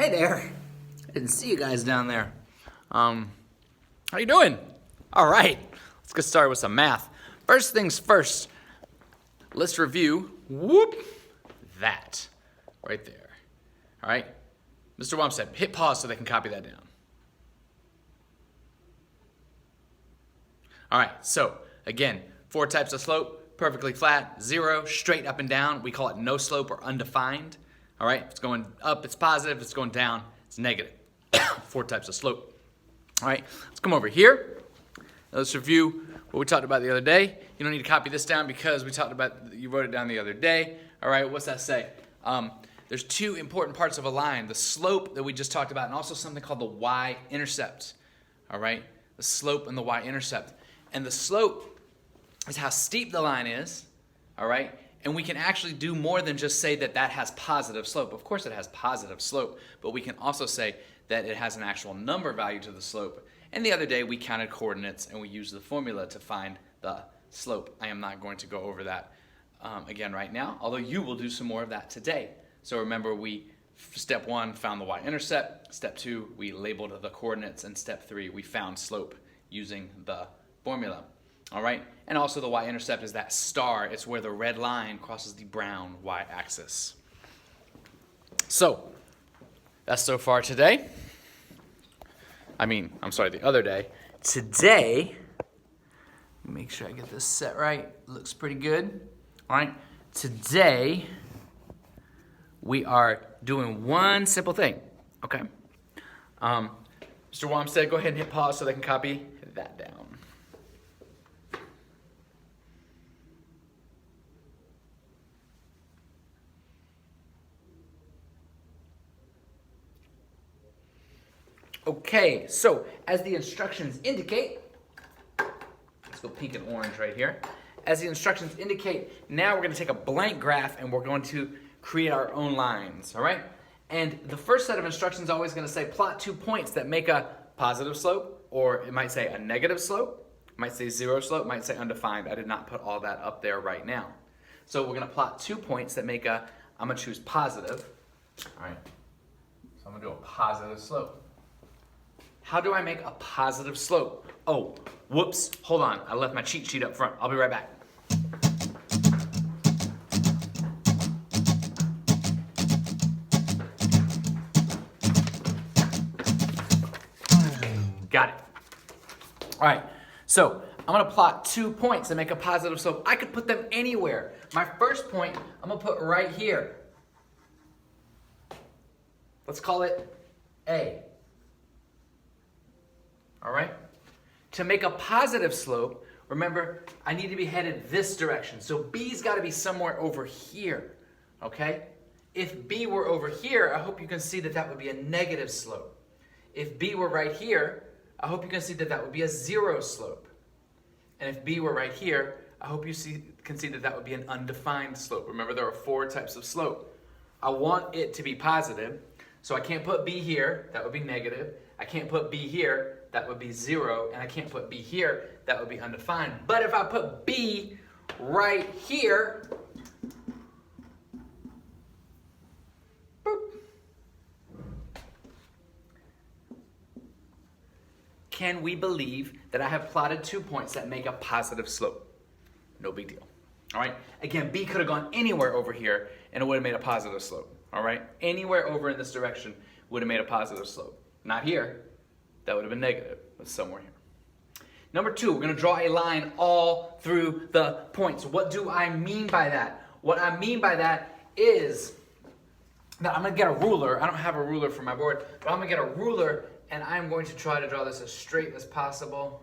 Hey there. I didn't see you guys down there. How you doing? All right, let's get started with some math. First things first, let's review, that right there. All right, Mr. Wamsted, hit pause so they can copy that down. All right, so again, 4 types of slope, perfectly flat, 0, straight up and down. We call it no slope or undefined. All right, if it's going up, it's positive. If it's going down, it's negative. 4 types of slope. All right, let's come over here. Let's review what we talked about the other day. You don't need to copy this down because we talked about, you wrote it down the other day. All right, what's that say? There's 2 important parts of a line, the slope that we just talked about and also something called the Y-Intercept. All right, the slope and the Y-Intercept. And the slope is how steep the line is, all right? And we can actually do more than just say that that has positive slope. Of course it has positive slope, but we can also say that it has an actual number value to the slope. And the other day we counted coordinates and we used the formula to find the slope. I am not going to go over that again right now, although you will do some more of that today. So remember, step 1, found the Y-intercept. Step 2, we labeled the coordinates. And step 3, we found slope using the formula. All right, and also the Y-intercept is that star. It's where the red line crosses the brown Y-axis. So that's so far today. The other day. Today, make sure I get this set right. Looks pretty good. All right, today we are doing one simple thing. Okay, Mr. Wamsted, go ahead and hit pause so they can copy that down. Okay, so as the instructions indicate, let's go pink and orange right here. As the instructions indicate, now we're going to take a blank graph and we're going to create our own lines, all right? And the first set of instructions is always going to say plot 2 points that make a positive slope, or it might say a negative slope, it might say 0 slope, it might say undefined. I did not put all that up there right now. So we're going to plot 2 points that make I'm going to choose positive, all right? So I'm going to do a positive slope. How do I make a positive slope? Oh, whoops, hold on. I left my cheat sheet up front. I'll be right back. Got it. All right, so I'm gonna plot 2 points that make a positive slope. I could put them anywhere. My first point, I'm gonna put right here. Let's call it A. All right? To make a positive slope, remember, I need to be headed this direction. So B's got to be somewhere over here, okay? If B were over here, I hope you can see that that would be a negative slope. If B were right here, I hope you can see that that would be a 0 slope. And if B were right here, I hope you can see that that would be an undefined slope. Remember, there are 4 types of slope. I want it to be positive, so I can't put B here, that would be negative. I can't put B here, that would be 0, and I can't put B here, that would be undefined. But if I put B right here, boop, can we believe that I have plotted 2 points that make a positive slope? No big deal. All right? Again, B could have gone anywhere over here, and it would have made a positive slope. All right? Anywhere over in this direction would have made a positive slope. Not here. That would have been negative, but somewhere here. Number 2, we're going to draw a line all through the points. What do I mean by that? What I mean by that is that I'm going to get a ruler. I don't have a ruler for my board, but I'm going to get a ruler, and I'm going to try to draw this as straight as possible.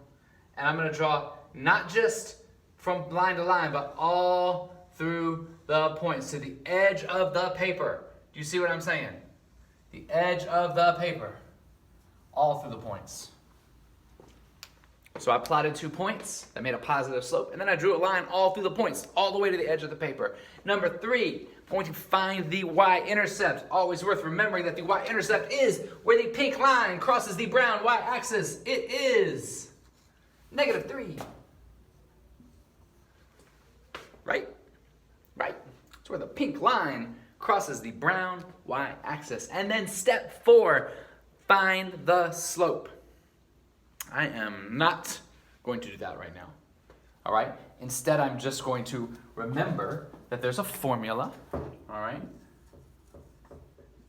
And I'm going to draw not just from line to line, but all through the points to the edge of the paper. Do you see what I'm saying? The edge of the paper. All through the points. So I plotted 2 points that made a positive slope, and then I drew a line all through the points, all the way to the edge of the paper. Number 3, I'm going to find the Y-intercept. Always worth remembering that the Y-intercept is where the pink line crosses the brown Y-axis. It is -3. Right? Right. It's where the pink line crosses the brown y-axis. And then step 4, find the slope. I am not going to do that right now. All right? Instead, I'm just going to remember that there's a formula. All right?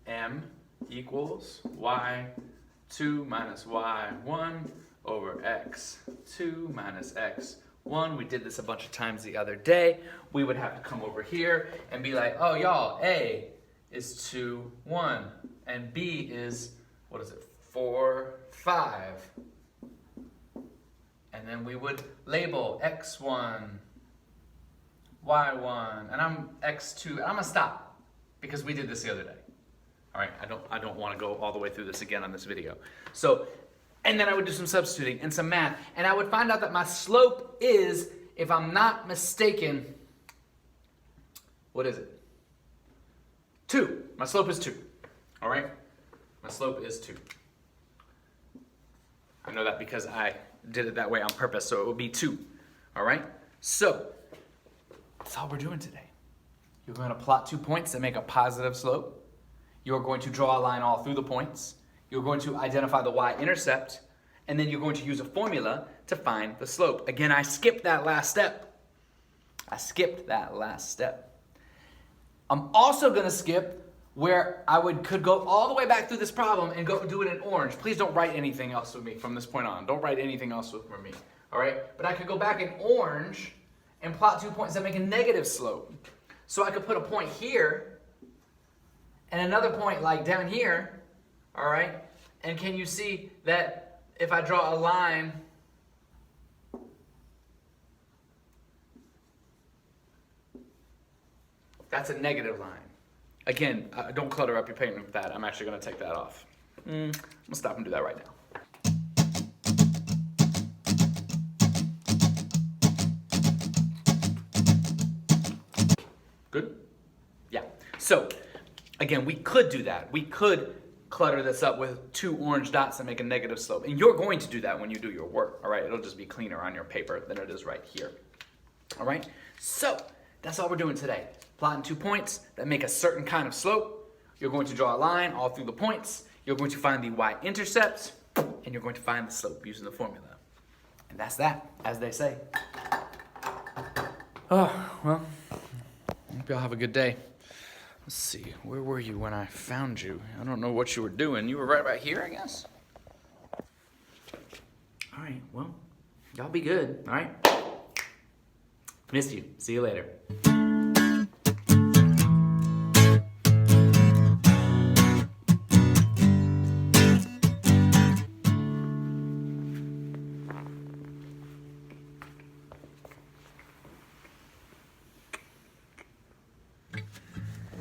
M equals y2 minus y1 over x2 minus x1. We did this a bunch of times the other day. We would have to come over here and be like, oh, y'all, A is 2, 1, and B is, what is it, 4, 5. And then we would label x1, y1, and I'm x2. And I'm gonna stop because we did this the other day. All right, I don't want to go all the way through this again on this video. So, and then I would do some substituting and some math, and I would find out that my slope is, if I'm not mistaken, what is it? 2. My slope is 2. All right, my slope is 2. I know that because I did it that way on purpose, so it would be 2. All right, so that's all we're doing today. You're going to plot 2 points that make a positive slope. You're going to draw a line all through the points. You're going to identify the y-intercept, and then you're going to use a formula to find the slope. Again, I skipped that last step. I'm also going to skip where I could go all the way back through this problem and go do it in orange. Please don't write anything else with me from this point on. Don't write anything else with me, all right? But I could go back in orange and plot 2 points that make a negative slope. So I could put a point here and another point like down here, all right? And can you see that if I draw a line, that's a negative line. Again, don't clutter up your paint with that. I'm actually going to take that off. I'm going to stop and do that right now. Good? Yeah. So, again, we could do that. We could clutter this up with 2 orange dots that make a negative slope. And you're going to do that when you do your work, all right? It'll just be cleaner on your paper than it is right here. All right? So, that's all we're doing today. Plotting 2 points that make a certain kind of slope. You're going to draw a line all through the points. You're going to find the y-intercept, and you're going to find the slope using the formula. And that's that, as they say. Oh, well, hope y'all have a good day. Let's see, where were you when I found you? I don't know what you were doing. You were right about here, I guess? All right, well, y'all be good, all right? Missed you. See you later.